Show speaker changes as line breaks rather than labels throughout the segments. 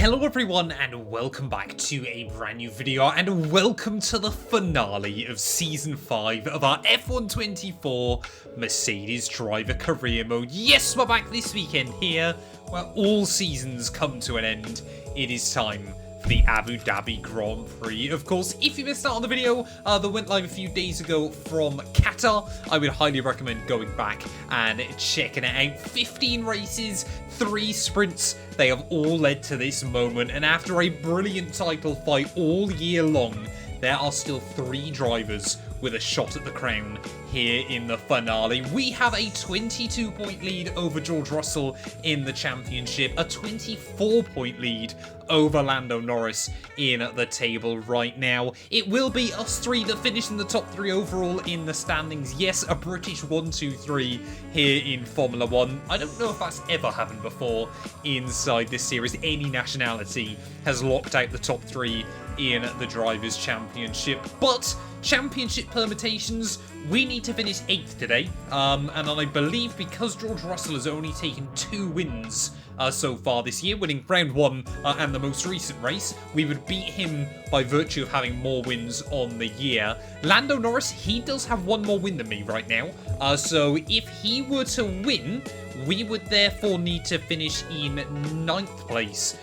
Hello everyone and welcome back to a brand new video and welcome to the finale of Season 5 of our F124 Mercedes Driver Career Mode. Yes, we're back this weekend here where all seasons come to an end. It is time for the Abu Dhabi Grand Prix. Of course, if you missed out on the video that went live a few days ago from Qatar, I would highly recommend going back and checking it out. 15 races, 3 sprints, they have all led to this moment, and after a brilliant title fight all year long, there are still 3 drivers with a shot at the crown here in the finale. We have a 22-point lead over George Russell in the championship, a 24-point lead over Lando Norris in the table right now. It will be us 3 that finish in the top 3 overall in the standings. Yes, a British 1-2-3 here in Formula 1. I don't know if that's ever happened before inside this series. Any nationality has locked out the top 3 in the Drivers' Championship, but championship permutations, we need to finish 8th today, and I believe because George Russell has only taken 2 wins so far this year, winning round 1 and the most recent race, we would beat him by virtue of having more wins on the year. Lando Norris, he does have 1 more win than me right now, so if he were to win, we would therefore need to finish in 9th place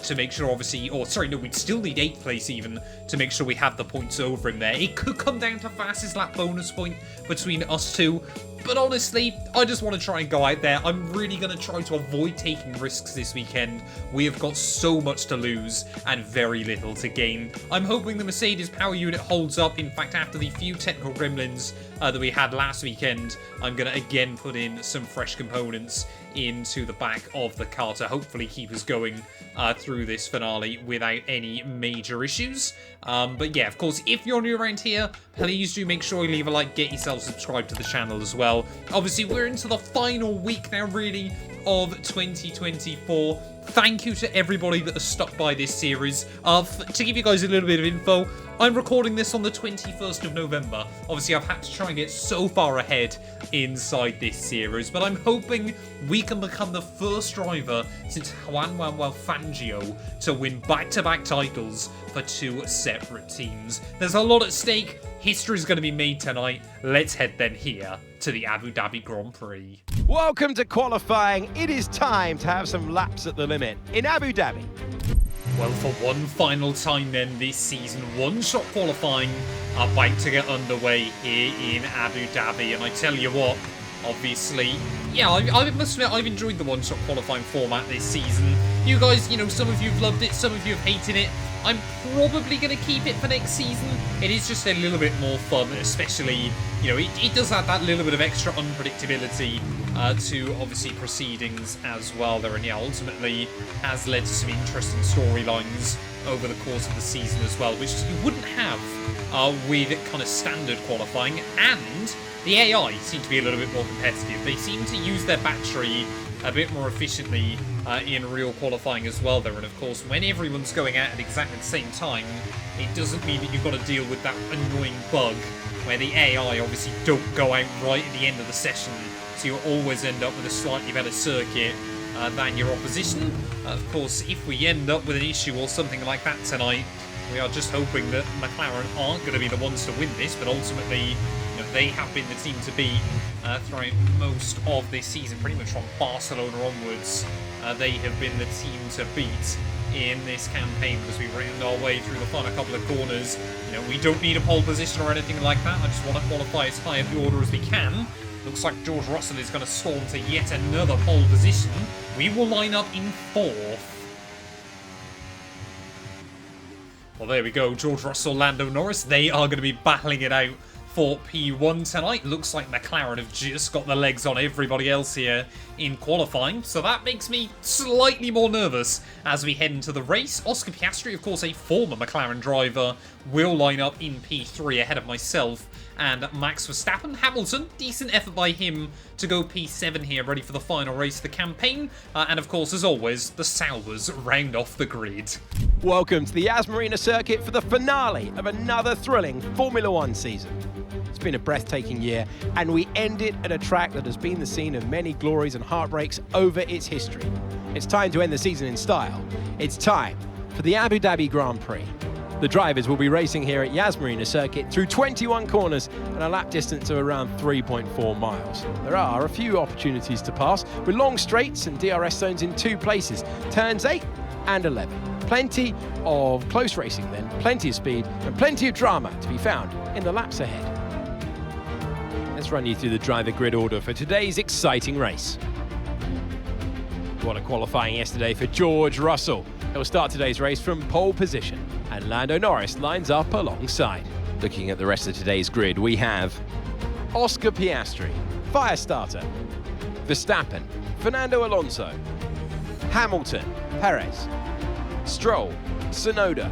to make sure, obviously, or sorry, no, we'd still need 8th place even to make sure we have the points over him there. It could come down to fastest lap bonus point between us 2. But honestly, I just want to try and go out there. I'm really going to try to avoid taking risks this weekend. We have got so much to lose and very little to gain. I'm hoping the Mercedes power unit holds up. In fact, after the few technical gremlins that we had last weekend, I'm going to again put in some fresh components into the back of the car to hopefully keep us going through this finale without any major issues. But yeah, of course, if you're new around here, please do make sure you leave a like, get yourself subscribed to the channel as well. Obviously, we're into the final week now, really, of 2024. Thank you to everybody that has stuck by this series. To give you guys a little bit of info, I'm recording this on the 21st of November. Obviously, I've had to try and get so far ahead inside this series, but I'm hoping we can become the first driver since Juan Fangio to win back-to-back titles for 2 separate teams. There's a lot at stake. History's going to be made tonight. Let's head then here to the Abu Dhabi Grand Prix.
Welcome to qualifying. It is time to have some laps at the limit in Abu Dhabi.
Well, for one final time then this season, one-shot qualifying are about to get underway here in Abu Dhabi. And I tell you what, obviously, yeah, I must admit I've enjoyed the one-shot qualifying format this season. You guys, you know, some of you have loved it, some of you have hated it. I'm probably going to keep it for next season. It is just a little bit more fun, especially, you know, it does add that little bit of extra unpredictability to, obviously, proceedings as well there. And yeah, ultimately has led to some interesting storylines over the course of the season as well, which you wouldn't have with kind of standard qualifying. And the AI seem to be a little bit more competitive. They seem to use their battery a bit more efficiently in real qualifying as well there. And of course, when everyone's going out at exactly the same time, it doesn't mean that you've got to deal with that annoying bug where the AI obviously don't go out right at the end of the session, so you always end up with a slightly better circuit than your opposition. Of course, if we end up with an issue or something like that tonight, we are just hoping that McLaren aren't going to be the ones to win this, but ultimately, you know, they have been the team to beat throughout most of this season, pretty much from Barcelona onwards. They have been the team to beat in this campaign as we round our way through the final couple of corners. You know, we don't need a pole position or anything like that. I just want to qualify as high up the order as we can. Looks like George Russell is going to storm to yet another pole position. We will line up in 4th. Well, there we go. George Russell, Lando Norris, they are going to be battling it out for P1 tonight. Looks like McLaren have just got the legs on everybody else here in qualifying, so that makes me slightly more nervous as we head into the race. Oscar Piastri, of course, a former McLaren driver, will line up in P3 ahead of myself and Max Verstappen. Hamilton, decent effort by him to go P7 here, ready for the final race of the campaign. And of course, as always, the Saubers round off the grid.
Welcome to the Yas Marina circuit for the finale of another thrilling Formula 1 season. It's been a breathtaking year, and we end it at a track that has been the scene of many glories and heartbreaks over its history. It's time to end the season in style It's time for the Abu Dhabi Grand Prix. The drivers will be racing here at Yas Marina Circuit through 21 corners and a lap distance of around 3.4 miles. There are a few opportunities to pass, with long straights and DRS zones in 2 places, turns 8 and 11. Plenty of close racing then, plenty of speed and plenty of drama to be found in the laps ahead. Let's run you through the driver grid order for today's exciting race. What a qualifying yesterday for George Russell. He'll start today's race from pole position, and Lando Norris lines up alongside. Looking at the rest of today's grid, we have Oscar Piastri, Firestarter, Verstappen, Fernando Alonso, Hamilton, Perez, Stroll, Tsunoda,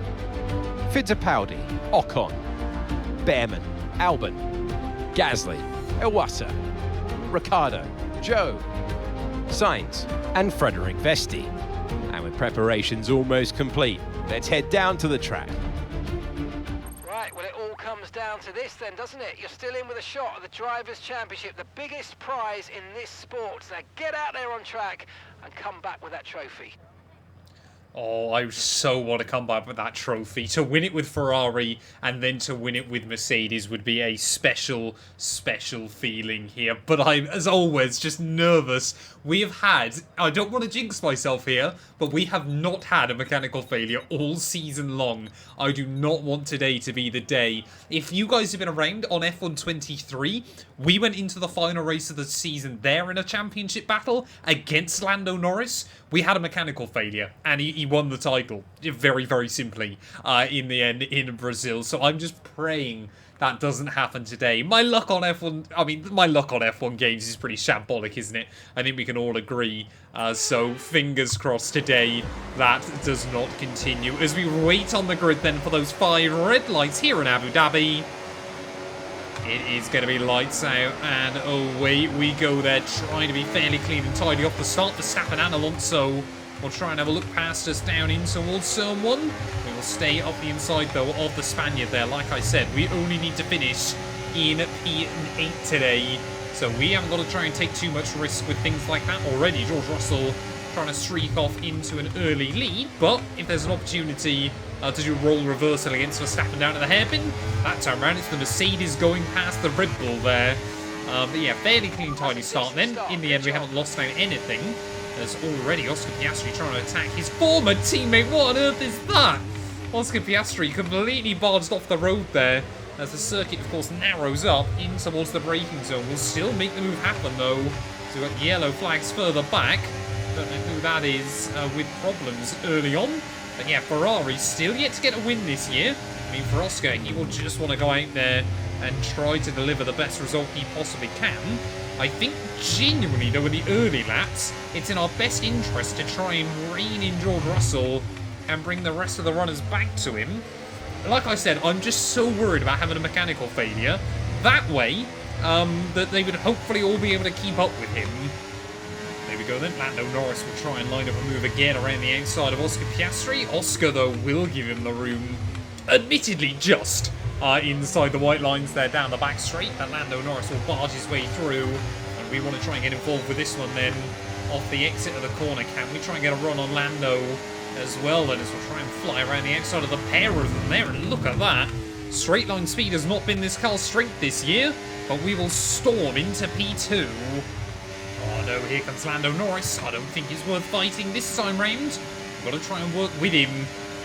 Fittipaldi, Ocon, Behrman, Albon, Gasly, Iwasa, Ricciardo, Joe, Sainz and Frederick Vesti. And with preparations almost complete, let's head down to the track.
Right, well, it all comes down to this then, doesn't it? You're still in with a shot at the Drivers' Championship, the biggest prize in this sport. Now get out there on track and come back with that trophy.
Oh, I so want to come back with that trophy. To win it with Ferrari and then to win it with Mercedes would be a special, special feeling here. But I'm, as always, just nervous. We have had, I don't want to jinx myself here, but we have not had a mechanical failure all season long. I do not want today to be the day. If you guys have been around on F123, we went into the final race of the season there in a championship battle against Lando Norris. We had a mechanical failure, and he won the title, very, very simply, in the end, in Brazil. So I'm just praying that doesn't happen today. My luck on F1 games is pretty shambolic, isn't it? I think we can all agree. So fingers crossed today that does not continue. As we wait on the grid then for those 5 red lights here in Abu Dhabi. It is going to be lights out, and away we go there, trying to be fairly clean and tidy off the start. Verstappen and Alonso will try and have a look past us down in towards Zone 1. We will stay up the inside, though, of the Spaniard there. Like I said, we only need to finish in P8 today, so we haven't got to try and take too much risk with things like that already. George Russell trying to streak off into an early lead, but if there's an opportunity to do role reversal against Verstappen down to the hairpin, that time around it's the Mercedes going past the Red Bull there. But yeah, fairly clean, tidy start then. In the end, we haven't lost out anything. There's already Oscar Piastri trying to attack his former teammate. What on earth is that? Oscar Piastri completely barged off the road there as the circuit, of course, narrows up in towards the braking zone. Will still make the move happen, though. So we've got yellow flags further back. Don't know who that is with problems early on. But yeah, Ferrari still yet to get a win this year. I mean, for Oscar, he will just want to go out there and try to deliver the best result he possibly can. I think genuinely, though, in the early laps, it's in our best interest to try and rein in George Russell and bring the rest of the runners back to him. Like I said, I'm just so worried about having a mechanical failure. That way, that they would hopefully all be able to keep up with him. There we go then. Lando Norris will try and line up a move again around the outside of Oscar Piastri. Oscar, though, will give him the room, admittedly just inside the white lines there down the back straight. But Lando Norris will barge his way through. And we want to try and get involved with this one then. Off the exit of the corner, can we try and get a run on Lando as well? Then as we'll try and fly around the outside of the pair of them there. And look at that. Straight line speed has not been this car's strength this year. But we will storm into P2. Oh no, here comes Lando Norris. I don't think he's worth fighting this time round. Got to try and work with him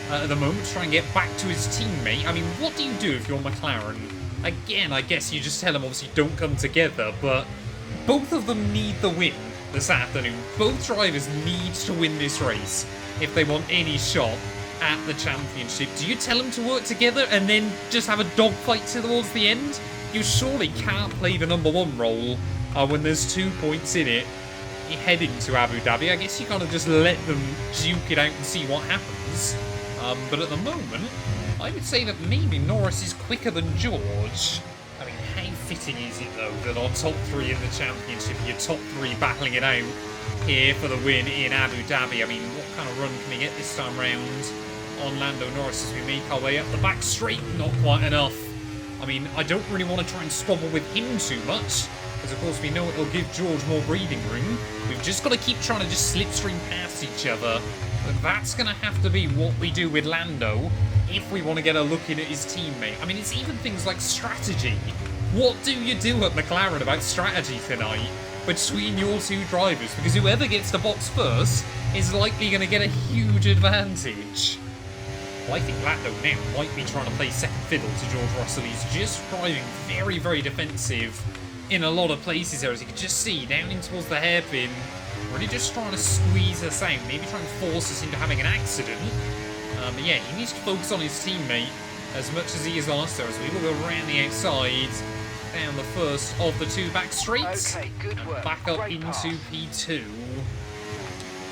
at the moment to try and get back to his teammate. I mean, what do you do if you're McLaren? Again, I guess you just tell him, obviously, don't come together, but both of them need the win this afternoon. Both drivers need to win this race if they want any shot at the championship. Do you tell them to work together and then just have a dogfight towards the end? You surely can't play the #1 role when there's 2 points in it heading to Abu Dhabi. I guess you kind of just let them duke it out and see what happens. But at the moment, I would say that maybe Norris is quicker than George. I mean, how fitting is it, though, that our top 3 in the championship, your top 3 battling it out here for the win in Abu Dhabi? I mean, what kind of run can we get this time round on Lando Norris as we make our way up the back straight? Not quite enough. I mean, I don't really want to try and squabble with him too much, because of course we know it'll give George more breathing room. We've just got to keep trying to just slipstream past each other But that's going to have to be what we do with Lando if we want to get a look in at his teammate. I mean, it's even things like strategy. What do you do at McLaren about strategy tonight between your two drivers? Because whoever gets the box first is likely going to get a huge advantage. Well, I think Lando now might be trying to play second fiddle to George Russell. He's just driving very, very defensive in a lot of places here, as you can just see, down in towards the hairpin. Really just trying to squeeze us out, maybe trying to force us into having an accident. But yeah, he needs to focus on his teammate as much as he is on us there, as we will go around the outside, down the first of the two back straights,
Okay, good work.
back up
Great
into
pass.
P2.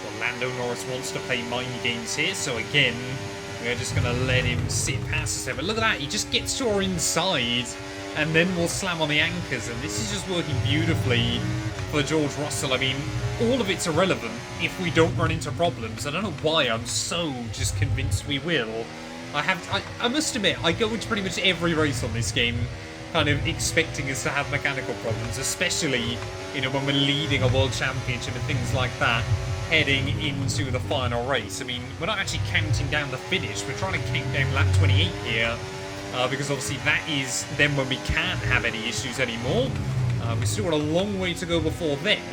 Well, Lando Norris wants to play mind games here, so again, we're just going to let him sit past us there. But look at that, he just gets to our inside, and then we'll slam on the anchors, and this is just working beautifully for George Russell. I mean, all of it's irrelevant if we don't run into problems. I don't know why I'm so just convinced we will. I must admit, I go into pretty much every race on this game kind of expecting us to have mechanical problems, especially, you know, when we're leading a world championship and things like that, heading into the final race. I mean, we're not actually counting down the finish, we're trying to count down lap 28 here, because obviously that is then when we can't have any issues anymore. We've still got a long way to go before then.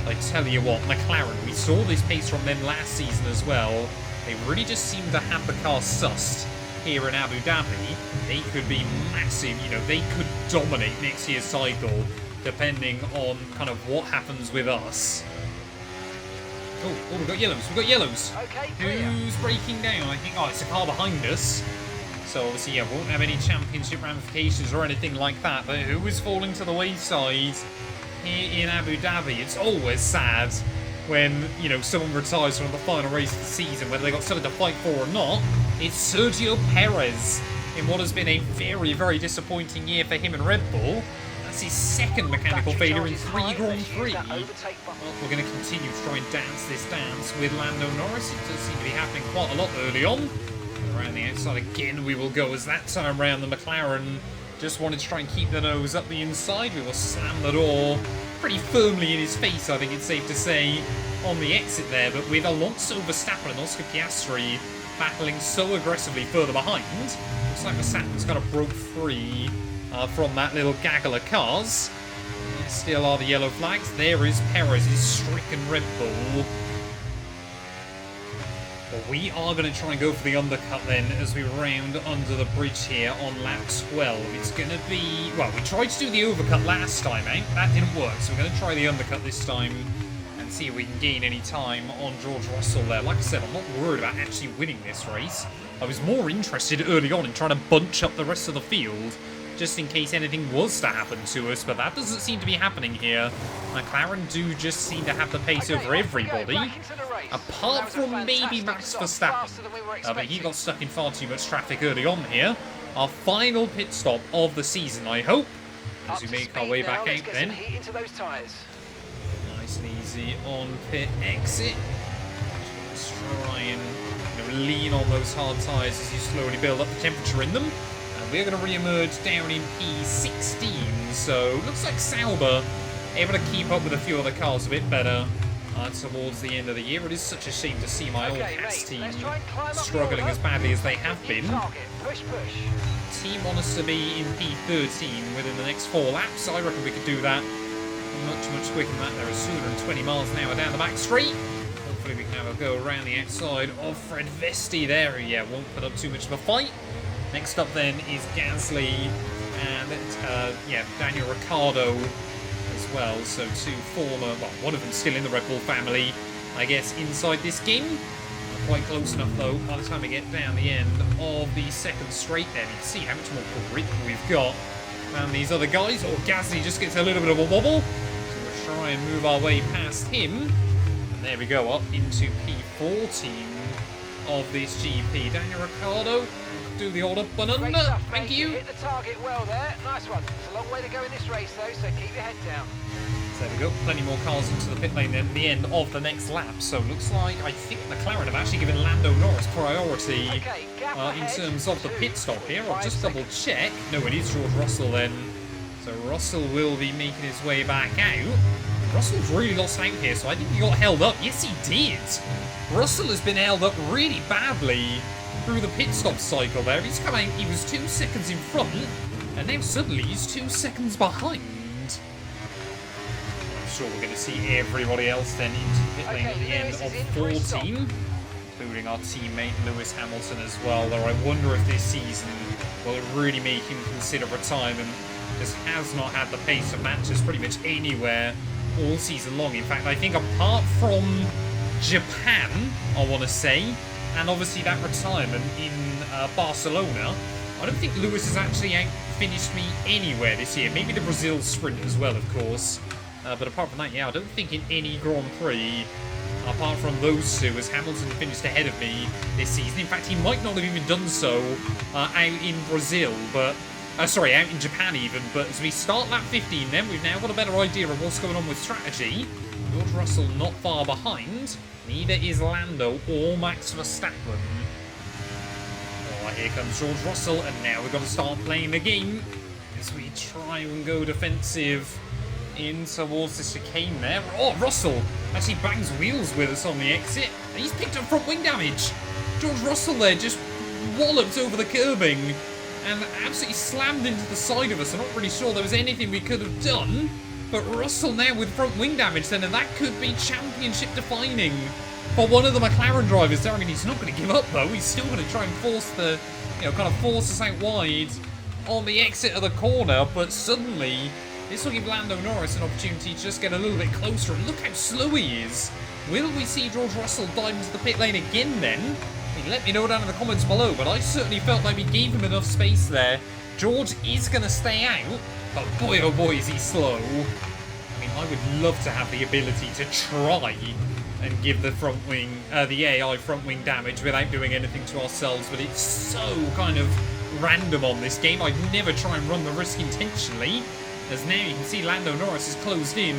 I tell you what, McLaren, we saw this pace from them last season as well. They really just seem to have the car sussed here in Abu Dhabi. They could be massive, you know, they could dominate next year's title depending on kind of what happens with us. Oh, we've got yellows,
Okay, clear.
Who's breaking down? I think, it's a car behind us. So obviously, yeah, won't have any championship ramifications or anything like that. But who is falling to the wayside here in Abu Dhabi? It's always sad when, you know, someone retires from the final race of the season, whether they got something to fight for or not. It's Sergio Perez in what has been a very, very disappointing year for him and Red Bull. That's his second mechanical failure in 3 Grand Prix. Well, we're going to continue to try and dance this dance with Lando Norris. It does seem to be happening quite a lot early on. Around the outside again we will go, as that time around the McLaren just wanted to try and keep the nose up the inside. We will slam the door pretty firmly in his face, I think it's safe to say, on the exit there. But with Alonso, Verstappen and Oscar Piastri battling so aggressively further behind, looks like Verstappen's kind of broke free from that little gaggle of cars. There still are the yellow flags. There is Perez's stricken Red Bull. But we are going to try and go for the undercut then as we round under the bridge here on lap 12. It's going to be... Well, we tried to do the overcut last time, eh? That didn't work, so we're going to try the undercut this time and see if we can gain any time on George Russell there. Like I said, I'm not worried about actually winning this race. I was more interested early on in trying to bunch up the rest of the field, just in case anything was to happen to us, but that doesn't seem to be happening here. McLaren do just seem to have the pace over everybody, apart from maybe Max Verstappen, but he got stuck in far too much traffic early on here. Our final pit stop of the season, I hope, as we make our way back out then. Nice and easy on pit exit. Just try and, you know, lean on those hard tyres as you slowly build up the temperature in them. We're going to re-emerge down in P16, so looks like Sauber able to keep up with a few other cars a bit better towards the end of the year. It is such a shame to see my old Haas team struggling as badly as they have been. Team want us to be in P13 within the next 4 laps. I reckon we could do that much quicker than that. There is 220 miles an hour down the back straight. Hopefully we can have a go around the outside of Fred Vesti there. Yeah, won't put up too much of a fight. Next up then is Gasly and Daniel Ricciardo as well. So 2 former, well, one of them still in the Red Bull family, I guess, inside this game. Not quite close enough though. By the time we get down the end of the second straight then, you can see how much more grip we've got than these other guys. Or Gasly just gets a little bit of a wobble. So we'll try and move our way past him. And there we go, up into P14 of this GP. Daniel Ricciardo, do the old up and under. Thank you.
Hit the target well there. Nice one. It's a long way to go in this race though, so keep your head down.
So there we go. Plenty more cars into the pit lane then at the end of the next lap. So looks like I think McLaren have actually given Lando Norris priority in terms of the pit stop here. I'll just double check. No, it is George Russell then. So Russell will be making his way back out. Russell's really lost out here, so I think he got held up. Yes, he did. Russell has been held up really badly through the pit stop cycle there. He's come out, he was 2 seconds in front, and now suddenly he's 2 seconds behind. I'm sure we're going to see everybody else then into pit lane at the end of 14, including our teammate Lewis Hamilton as well, though I wonder if this season will it really make him consider retirement, because has not had the pace of matches pretty much anywhere all season long. In fact, I think apart from Japan, I want to say, and obviously that retirement in Barcelona, I don't think Lewis has actually out-finished me anywhere this year. Maybe the Brazil sprint as well, of course. But apart from that, yeah, I don't think in any Grand Prix, apart from those two, has Hamilton finished ahead of me this season. In fact, he might not have even done so out in Brazil, but... sorry, out in Japan even, but as we start lap 15 then, we've now got a better idea of what's going on with strategy. George Russell not far behind, neither is Lando or Max Verstappen. Oh, here comes George Russell, and now we've got to start playing the game as we try and go defensive in towards the chicane there. Oh, Russell actually bangs wheels with us on the exit, and he's picked up front wing damage. George Russell there just walloped over the curbing and absolutely slammed into the side of us. I'm not really sure there was anything we could have done, but Russell now with front wing damage then, and that could be championship defining for one of the McLaren drivers there. I mean, he's not going to give up though. He's still going to try and force the, kind of force us out wide on the exit of the corner, but suddenly this will give Lando Norris an opportunity to just get a little bit closer. And look how slow he is. Will we see George Russell dive into the pit lane again then? Let me know down in the comments below, but I certainly felt like we gave him enough space there. George is going to stay out, but boy oh boy is he slow. I mean, I would love to have the ability to try and give the front wing, the AI front wing damage without doing anything to ourselves, but it's so kind of random on this game. I'd never try and run the risk intentionally, as now you can see Lando Norris is closed in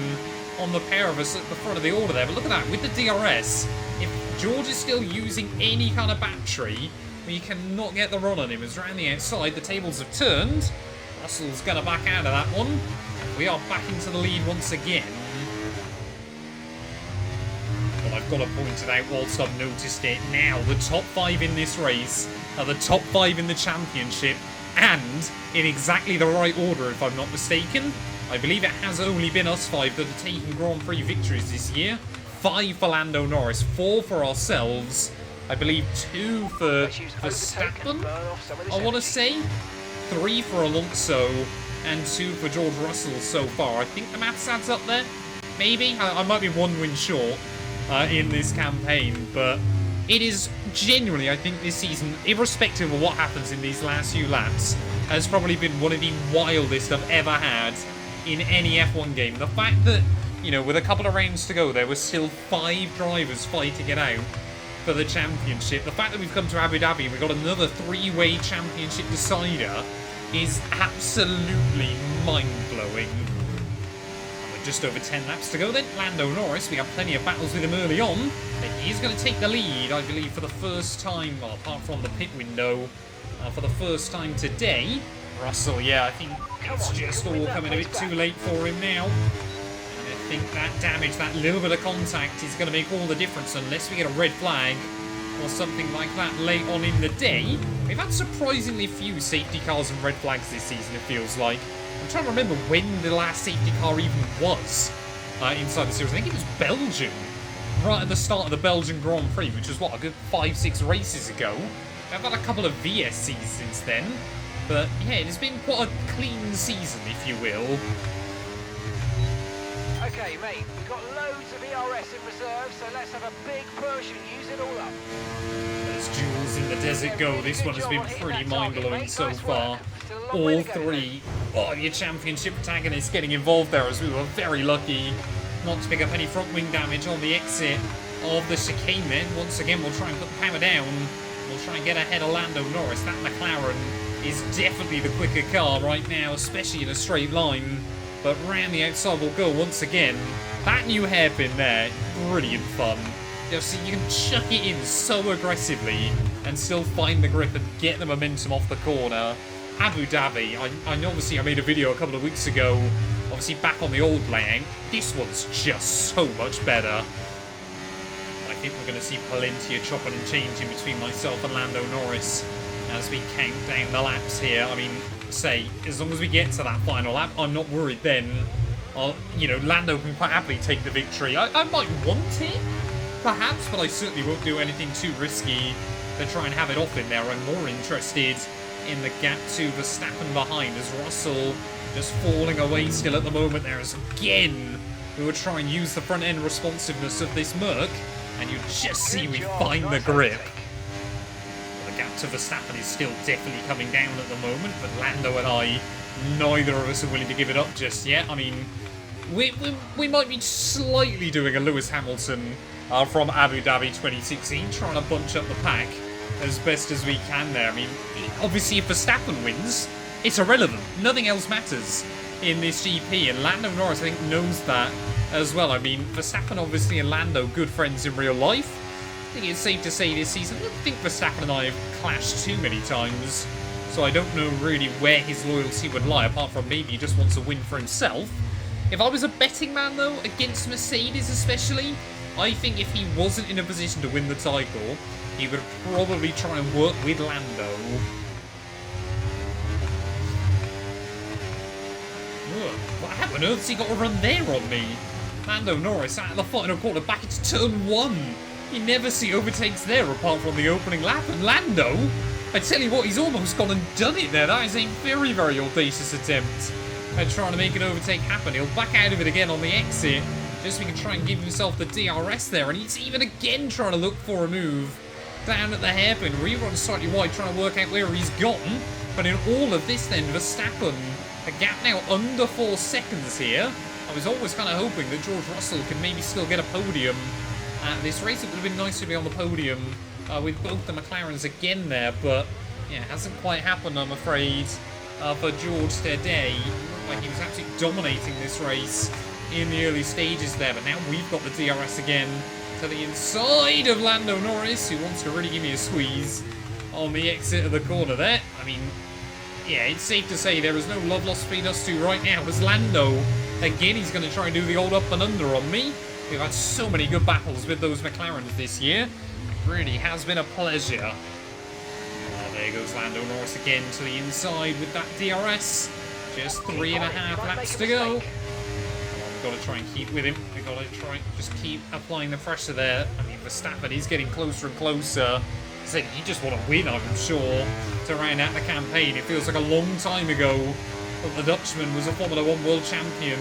on the pair of us at the front of the order there. But look at that, with the DRS, if George is still using any kind of battery, we cannot get the run on him. As around the outside, the tables have turned. Russell's going to back out of that one. We are back into the lead once again. Well, I've got to point it out whilst I've noticed it now. The top 5 in this race are the top 5 in the championship, and in exactly the right order, if I'm not mistaken. I believe it has only been us 5 that have taken Grand Prix victories this year. 5 for Lando Norris, 4 for ourselves. I believe 2 for Verstappen, I want to say. 3 for Alonso, and 2 for George Russell so far. I think the maths adds up there. Maybe. I might be 1 win short in this campaign, but it is genuinely, I think, this season, irrespective of what happens in these last few laps, has probably been one of the wildest I've ever had in any F1 game. The fact that, with a couple of rounds to go, there were still 5 drivers fighting it out for the championship. The fact that we've come to Abu Dhabi and we've got another 3-way championship decider is absolutely mind-blowing. With just over 10 laps to go then, Lando Norris, we have plenty of battles with him early on, but he's going to take the lead, I believe, for the first time, well, apart from the pit window, for the first time today. Russell, yeah, I think it's just all coming a bit too late for him now. And I think that damage, that little bit of contact is going to make all the difference unless we get a red flag or something like that late on in the day. We've had surprisingly few safety cars and red flags this season, it feels like. I'm trying to remember when the last safety car even was inside the series. I think it was Belgium, right at the start of the Belgian Grand Prix, which was, what, a good 5-6 races ago. I've had a couple of VSCs since then. But, yeah, it's been quite a clean season, if you will.
Okay, mate, we've got loads of ERS in reserve, so let's have a big push and use it all up.
As duels in the desert go, this one has been pretty mind-blowing so far. All 3 of your championship protagonists getting involved there, as we were very lucky not to pick up any front wing damage on the exit of the chicane then. Once again, we'll try and put the power down. We'll try and get ahead of Lando Norris. That McLaren is definitely the quicker car right now, especially in a straight line. But round the outside we'll go once again. That new hairpin there, brilliant fun. So you can chuck it in so aggressively and still find the grip and get the momentum off the corner. Abu Dhabi, I know obviously I made a video a couple of weeks ago obviously back on the old layout. This one's just so much better. I think we're going to see plenty of chopping and changing between myself and Lando Norris as we count down the laps here. I mean, say, as long as we get to that final lap, I'm not worried then. You know, Lando can quite happily take the victory. I might want it, perhaps, but I certainly won't do anything too risky to try and have it off in there. I'm more interested in the gap to Verstappen behind, as Russell just falling away still at the moment there, as again we would try and use the front end responsiveness of this Merc, and you just see we find the grip. The gap to Verstappen is still definitely coming down at the moment, but Lando and I, neither of us are willing to give it up just yet. I mean, we might be slightly doing a Lewis Hamilton from Abu Dhabi 2016, trying to bunch up the pack as best as we can there. I mean, obviously if Verstappen wins, it's irrelevant. Nothing else matters in this GP, and Lando Norris, I think, knows that as well. I mean, Verstappen obviously and Lando, good friends in real life. I think it's safe to say this season, I don't think Verstappen and I have clashed too many times, so I don't know really where his loyalty would lie, apart from maybe he just wants a win for himself. If I was a betting man, though, against Mercedes especially, I think if he wasn't in a position to win the title, he would probably try and work with Lando. What on earth's he got to run there on me? Lando Norris out of the final corner back into turn 1. You never see overtakes there apart from the opening lap. And Lando, I tell you what, he's almost gone and done it there. That is a very, very audacious attempt at trying to make an overtake happen. He'll back out of it again on the exit, just so he can try and give himself the DRS there. And he's even again trying to look for a move down at the hairpin, where he runs slightly wide, trying to work out where he's gone. But in all of this then, Verstappen, a gap now under 4 seconds here. I was always kind of hoping that George Russell could maybe still get a podium at this race. It would have been nice to be on the podium with both the McLarens again there, but yeah, it hasn't quite happened, I'm afraid, for George today. Like he was absolutely dominating this race in the early stages there, but now we've got the DRS again to the inside of Lando Norris, who wants to really give me a squeeze on the exit of the corner there. I mean, yeah, it's safe to say there is no love lost between us two right now, as Lando, again, he's going to try and do the old up and under on me. We've had so many good battles with those McLarens this year. It really has been a pleasure. Oh, there goes Lando Norris again to the inside with that DRS. Just 3.5 laps to go. We've got to try and keep with him. We've got to try and just keep applying the pressure there. I mean, Verstappen is getting closer and closer. I said he just want to win, I'm sure, to round out the campaign. It feels like a long time ago that the Dutchman was a Formula 1 world champion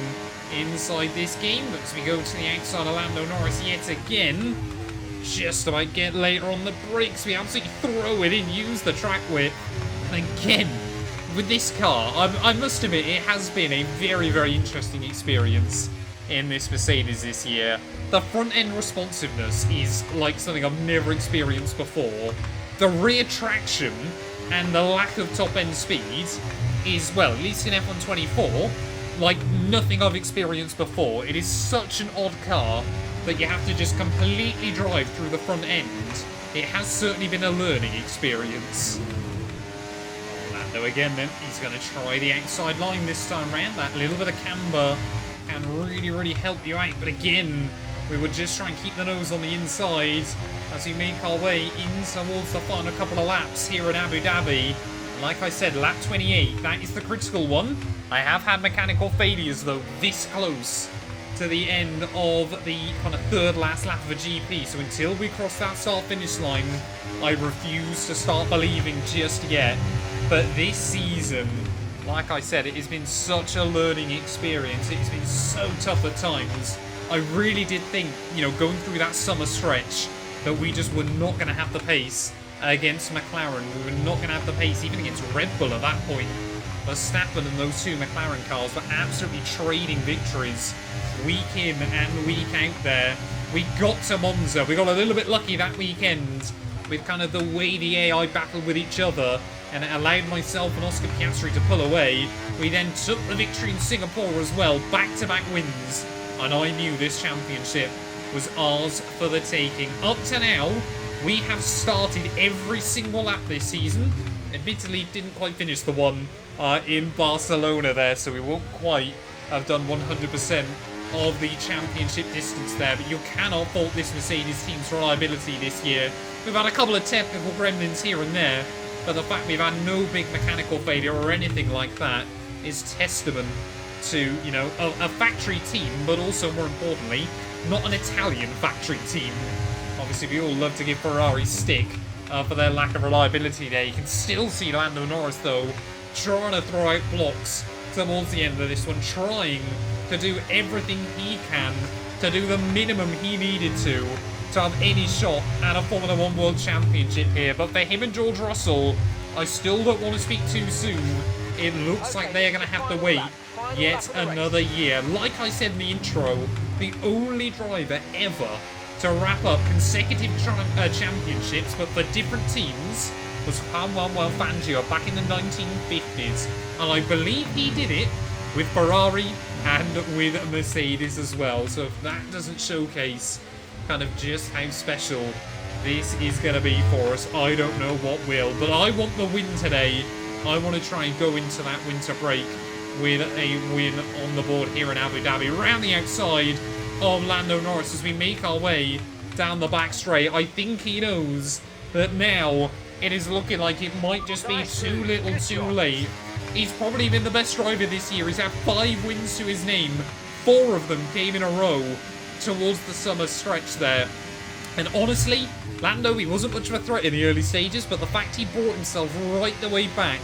inside this game. But as we go to the outside of Lando Norris yet again, just about get later on the brakes. We absolutely throw it in, use the track width. And again, with this car, I must admit, it has been a very, very interesting experience in this Mercedes this year. The front end responsiveness is like something I've never experienced before. The rear traction and the lack of top end speed is, well, at least in F124, like nothing I've experienced before. It is such an odd car that you have to just completely drive through the front end. It has certainly been a learning experience. Lando again then, he's going to try the outside line this time round. That little bit of camber can really, really help you out. But again, we would just try and keep the nose on the inside as we make our way in towards the final couple of laps here at Abu Dhabi. Like I said, lap 28, that is the critical one. I have had mechanical failures, though, this close to the end of the kind of third last lap of a GP. So until we cross that start-finish line, I refuse to start believing just yet. But this season, like I said, it has been such a learning experience. It's been so tough at times. I really did think, you know, going through that summer stretch, that we just were not going to have the pace against McLaren. We were not going to have the pace even against Red Bull at that point. Verstappen and those two McLaren cars were absolutely trading victories week in and week out there. We got to Monza. We got a little bit lucky that weekend with kind of the way the AI battled with each other, and it allowed myself and Oscar Piastri to pull away. We then took the victory in Singapore as well, back-to-back wins, and I knew this championship was ours for the taking. Up to now, we have started every single lap this season. Admittedly, didn't quite finish the one in Barcelona there, so we won't quite have done 100% of the championship distance there, but you cannot fault this Mercedes team's reliability this year. We've had a couple of technical gremlins here and there, but the fact we've had no big mechanical failure or anything like that is testament to, you know, a factory team, but also, more importantly, not an Italian factory team. Obviously, we all love to give Ferrari stick for their lack of reliability there. You can still see Lando Norris, though, trying to throw out blocks towards the end of this one, trying to do everything he can to do the minimum he needed to have any shot at a Formula 1 World Championship here. But for him and George Russell, I still don't want to speak too soon. It looks like they're going to have to wait yet another year. Like I said in the intro, the only driver ever to wrap up consecutive championships, but for different teams, was Juan Fangio back in the 1950s. And I believe he did it with Ferrari and with Mercedes as well. So if that doesn't showcase kind of just how special this is going to be for us, I don't know what will. But I want the win today. I want to try and go into that winter break with a win on the board here in Abu Dhabi. Around the outside of Lando Norris as we make our way down the back straight. I think he knows that now it is looking like it might just be too little too late. He's probably been the best driver this year. He's had 5 wins to his name. 4 of them came in a row towards the summer stretch there. And honestly, Lando, he wasn't much of a threat in the early stages, but the fact he brought himself right the way back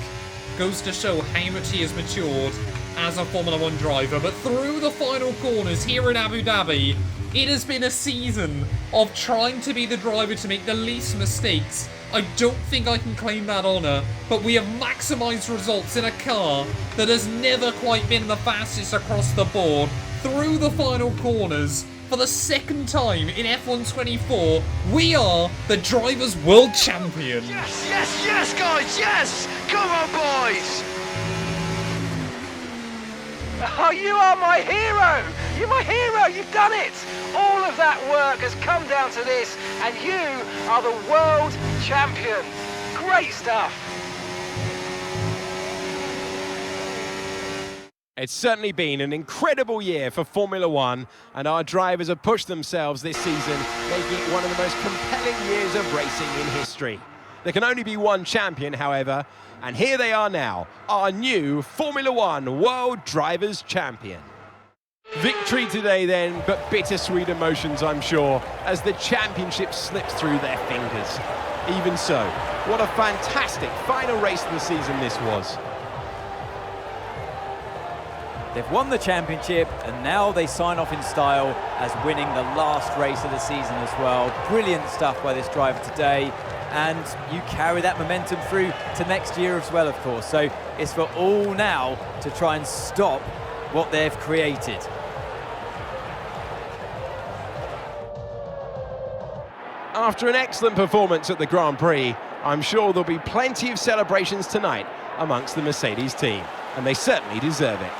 goes to show how much he has matured as a Formula 1 driver. But through the final corners here in Abu Dhabi, it has been a season of trying to be the driver to make the least mistakes. I don't think I can claim that honour, but we have maximised results in a car that has never quite been the fastest across the board. Through the final corners, for the second time in F1 24, we are the Drivers' World Champion.
Yes, yes, yes, guys, yes! Come on, boys! Oh, you are my hero! You're my hero! You've done it! All of that work has come down to this, and you are the world champion. Great stuff!
It's certainly been an incredible year for Formula One, and our drivers have pushed themselves this season, making it one of the most compelling years of racing in history. There can only be one champion, however, and here they are now, our new Formula One World Drivers' Champion. Victory today then, but bittersweet emotions, I'm sure, as the championship slips through their fingers. Even so, what a fantastic final race of the season this was.
They've won the championship, and now they sign off in style as winning the last race of the season as well. Brilliant stuff by this driver today, and you carry that momentum through to next year as well, of course. So it's for all now to try and stop what they've created.
After an excellent performance at the Grand Prix, I'm sure there'll be plenty of celebrations tonight amongst the Mercedes team, and they certainly deserve it.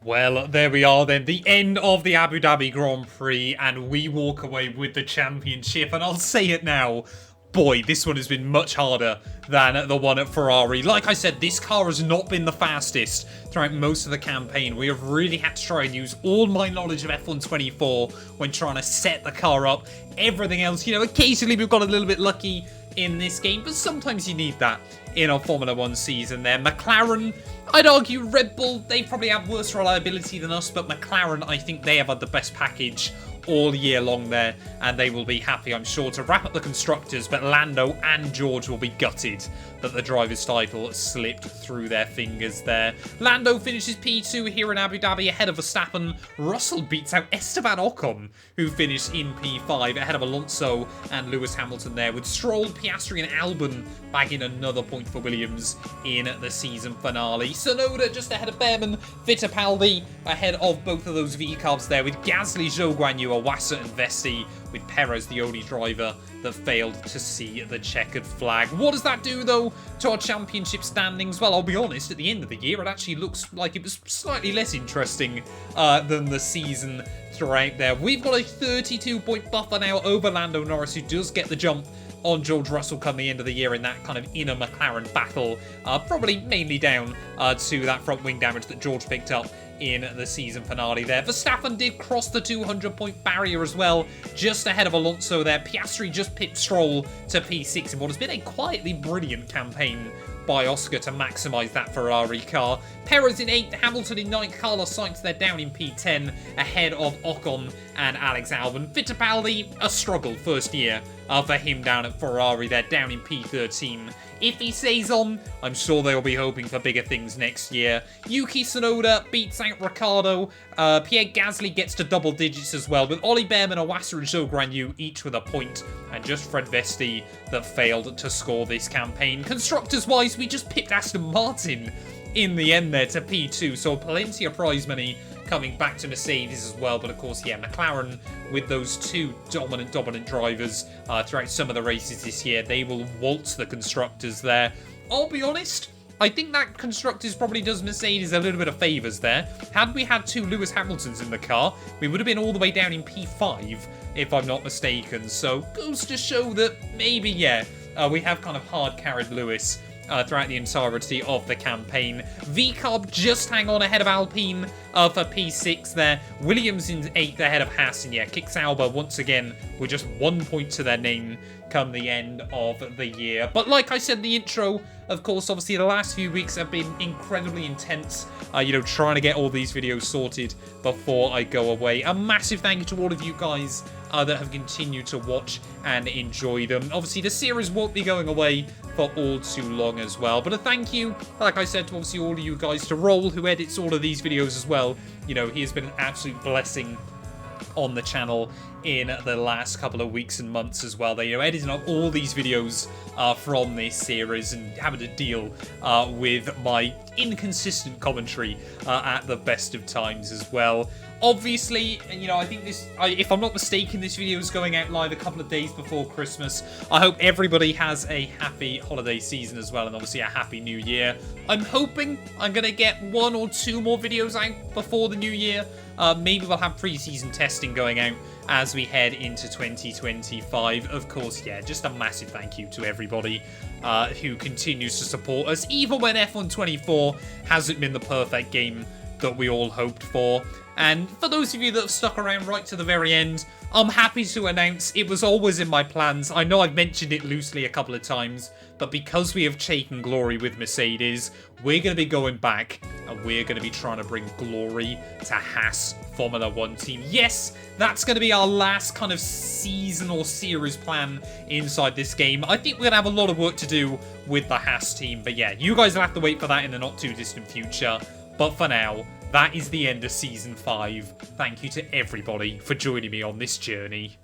Well, there we are then, the end of the Abu Dhabi Grand Prix, and we walk away with the championship. And I'll say it now, boy, this one has been much harder than the one at Ferrari. Like I said, this car has not been the fastest throughout most of the campaign. We have really had to try and use all my knowledge of F1 24 when trying to set the car up. Everything else, you know, occasionally we've got a little bit lucky in this game, but sometimes you need that in a Formula 1 season there. McLaren, I'd argue Red Bull, they probably have worse reliability than us, but McLaren, I think they have had the best package all year long there, and they will be happy, I'm sure, to wrap up the constructors. But Lando and George will be gutted that the driver's title slipped through their fingers there. Lando finishes P2 here in Abu Dhabi ahead of Verstappen. Russell beats out Esteban Ocon, who finished in P5 ahead of Alonso and Lewis Hamilton there, with Stroll, Piastri and Albon bagging another point for Williams in the season finale. Tsunoda just ahead of Behrman, Fittipaldi ahead of both of those V-carbs there, with Gasly, Zhou Guanyu, Awasa and Vesti, with Perez the only driver that failed to see the checkered flag. What does that do, though, to our championship standings? Well, I'll be honest, at the end of the year, it actually looks like it was slightly less interesting than the season throughout there. We've got a 32-point buffer now over Lando Norris, who does get the jump on George Russell come the end of the year in that kind of inner McLaren battle, probably mainly down to that front wing damage that George picked up in the season finale there. Verstappen did cross the 200-point barrier as well, just ahead of Alonso there. Piastri just pipped Stroll to P6 in what has been a quietly brilliant campaign by Oscar to maximise that Ferrari car. Perez in 8th, Hamilton in 9th, Carlos Sainz they're down in P10 ahead of Ocon and Alex Albon. Fittipaldi, a struggle first year for him down at Ferrari. They're down in P13. If he stays on, I'm sure they'll be hoping for bigger things next year. Yuki Tsunoda beats out Ricciardo. Pierre Gasly gets to double digits as well, with Ollie Behrman, Awasa and Zhou Guanyu each with a point, and just Fred Vesti that failed to score this campaign. Constructors-wise, we just pipped Aston Martin in the end there to P2, so plenty of prize money coming back to Mercedes as well. But of course, yeah, McLaren with those two dominant drivers throughout some of the races this year, they will waltz the constructors there. I'll be honest, I think that constructors probably does Mercedes a little bit of favours there. Had we had two Lewis Hamiltons in the car, we would have been all the way down in P5, if I'm not mistaken. So goes to show that maybe, yeah, we have kind of hard carried Lewis throughout the entirety of the campaign. V-Carb just hang on ahead of Alpine for P6 there. Williams in 8th ahead of Haas, and yeah, kicks Alba once again with just 1 point to their name come the end of the year. But like I said in the intro, of course, obviously the last few weeks have been incredibly intense, you know, trying to get all these videos sorted before I go away. A massive thank you to all of you guys that have continued to watch and enjoy them. Obviously, the series won't be going away for all too long as well. But a thank you, like I said, to obviously all of you guys, to Roll, who edits all of these videos as well. You know, he has been an absolute blessing on the channel in the last couple of weeks and months as well. They, you know, editing up all these videos from this series and having to deal with my inconsistent commentary at the best of times as well. Obviously, you know, I think this, if I'm not mistaken, this video is going out live a couple of days before Christmas. I hope everybody has a happy holiday season as well, and obviously a happy new year. I'm hoping I'm going to get 1 or 2 more videos out before the new year. Maybe we'll have pre-season testing going out as we head into 2025. Of course, yeah, just a massive thank you to everybody who continues to support us, even when F124 hasn't been the perfect game that we all hoped for. And for those of you that have stuck around right to the very end, I'm happy to announce it was always in my plans. I know I've mentioned it loosely a couple of times, but because we have taken glory with Mercedes, we're going to be going back and we're going to be trying to bring glory to Haas Formula 1 team. Yes, that's going to be our last kind of season or series plan inside this game. I think we're going to have a lot of work to do with the Haas team, but yeah, you guys will have to wait for that in the not too distant future. But for now, that is the end of Season 5. Thank you to everybody for joining me on this journey.